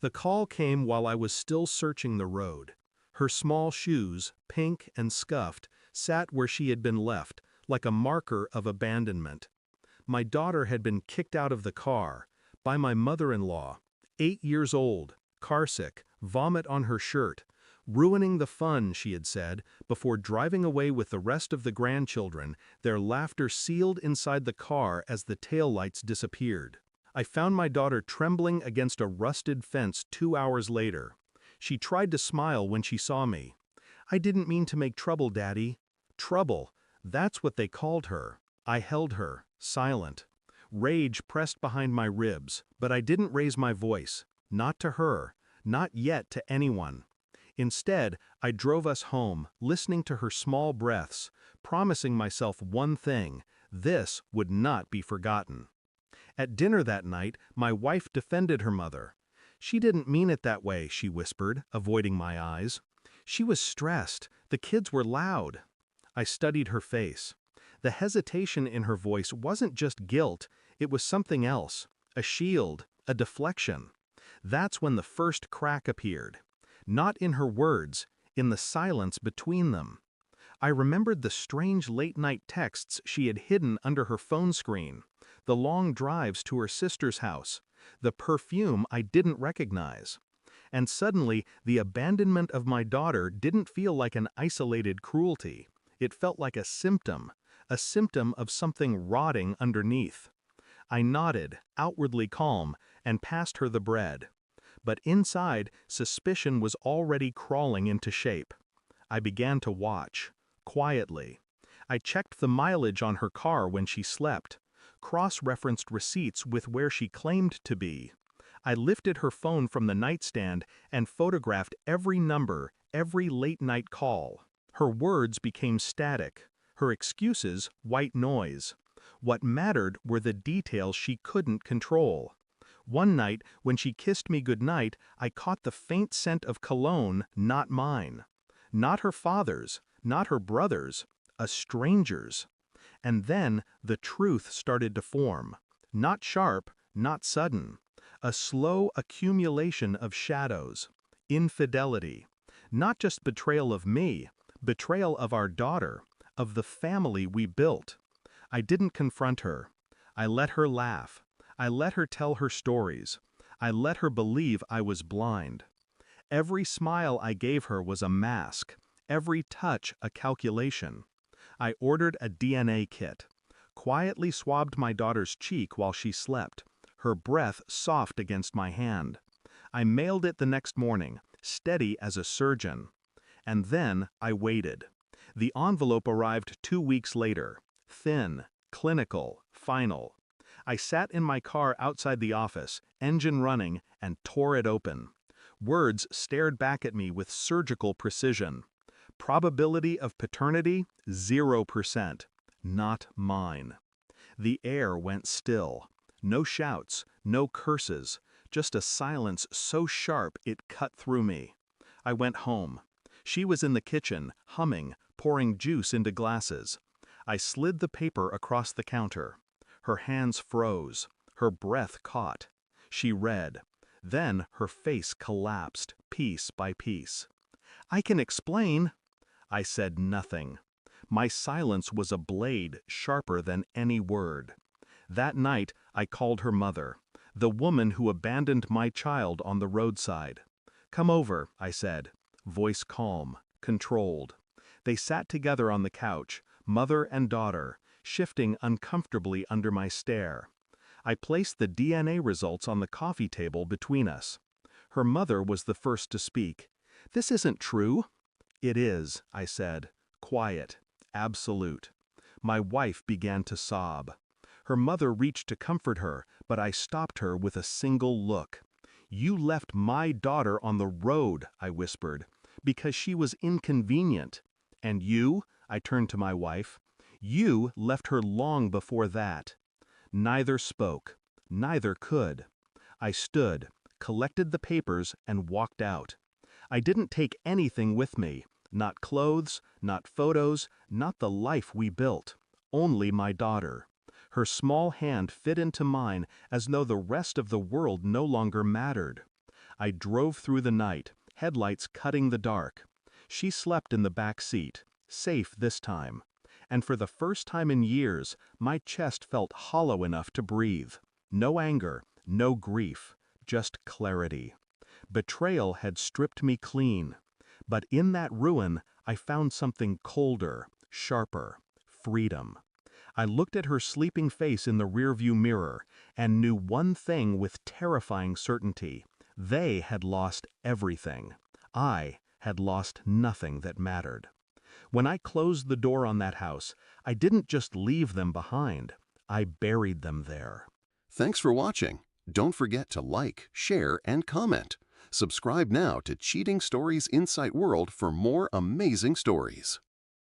The call came while I was still searching the road. Her small shoes, pink and scuffed, sat where she had been left, like a marker of abandonment. My daughter had been kicked out of the car, by my mother-in-law, 8 years old, carsick, vomit on her shirt, ruining the fun, she had said, before driving away with the rest of the grandchildren, their laughter sealed inside the car as the taillights disappeared. I found my daughter trembling against a rusted fence 2 hours later. She tried to smile when she saw me. "I didn't mean to make trouble, Daddy." Trouble, that's what they called her. I held her, silent. Rage pressed behind my ribs, but I didn't raise my voice. Not to her, not yet to anyone. Instead, I drove us home, listening to her small breaths, promising myself one thing: this would not be forgotten. At dinner that night, my wife defended her mother. "She didn't mean it that way," she whispered, avoiding my eyes. "She was stressed. The kids were loud." I studied her face. The hesitation in her voice wasn't just guilt, it was something else, a shield, a deflection. That's when the first crack appeared. Not in her words, in the silence between them. I remembered the strange late-night texts she had hidden under her phone screen, the long drives to her sister's house, the perfume I didn't recognize. And suddenly, the abandonment of my daughter didn't feel like an isolated cruelty. It felt like a symptom of something rotting underneath. I nodded, outwardly calm, and passed her the bread. But inside, suspicion was already crawling into shape. I began to watch. Quietly. I checked the mileage on her car when she slept, cross-referenced receipts with where she claimed to be. I lifted her phone from the nightstand and photographed every number, every late-night call. Her words became static, her excuses white noise. What mattered were the details she couldn't control. One night, when she kissed me goodnight, I caught the faint scent of cologne, not mine. Not her father's, not her brother's, a stranger's. And then the truth started to form. Not sharp, not sudden. A slow accumulation of shadows. Infidelity. Not just betrayal of me, betrayal of our daughter, of the family we built. I didn't confront her. I let her laugh. I let her tell her stories. I let her believe I was blind. Every smile I gave her was a mask. Every touch a calculation. I ordered a DNA kit. Quietly swabbed my daughter's cheek while she slept, her breath soft against my hand. I mailed it the next morning, steady as a surgeon. And then I waited. The envelope arrived 2 weeks later, thin, clinical, final. I sat in my car outside the office, engine running, and tore it open. Words stared back at me with surgical precision. Probability of paternity, 0%. Not mine. The air went still. No shouts, no curses, just a silence so sharp it cut through me. I went home. She was in the kitchen, humming, pouring juice into glasses. I slid the paper across the counter. Her hands froze. Her breath caught. She read. Then her face collapsed, piece by piece. "I can explain." I said nothing. My silence was a blade sharper than any word. That night, I called her mother, the woman who abandoned my child on the roadside. "Come over," I said, voice calm, controlled. They sat together on the couch, mother and daughter, shifting uncomfortably under my stare. I placed the DNA results on the coffee table between us. Her mother was the first to speak. "This isn't true." "It is," I said, quiet, absolute. My wife began to sob. Her mother reached to comfort her, but I stopped her with a single look. "You left my daughter on the road," I whispered, "because she was inconvenient. And you," I turned to my wife, "you left her long before that." Neither spoke. Neither could. I stood, collected the papers, and walked out. I didn't take anything with me. Not clothes, not photos, not the life we built. Only my daughter. Her small hand fit into mine as though the rest of the world no longer mattered. I drove through the night, headlights cutting the dark. She slept in the back seat, safe this time. And for the first time in years, my chest felt hollow enough to breathe. No anger, no grief, just clarity. Betrayal had stripped me clean. But in that ruin, I found something colder, sharper: freedom. I looked at her sleeping face in the rearview mirror and knew one thing with terrifying certainty: they had lost everything. I had lost nothing that mattered. When I closed the door on that house, I didn't just leave them behind. I buried them there. Thanks for watching. Don't forget to like, share, and comment. Subscribe now to Cheating Stories Insight World for more amazing stories.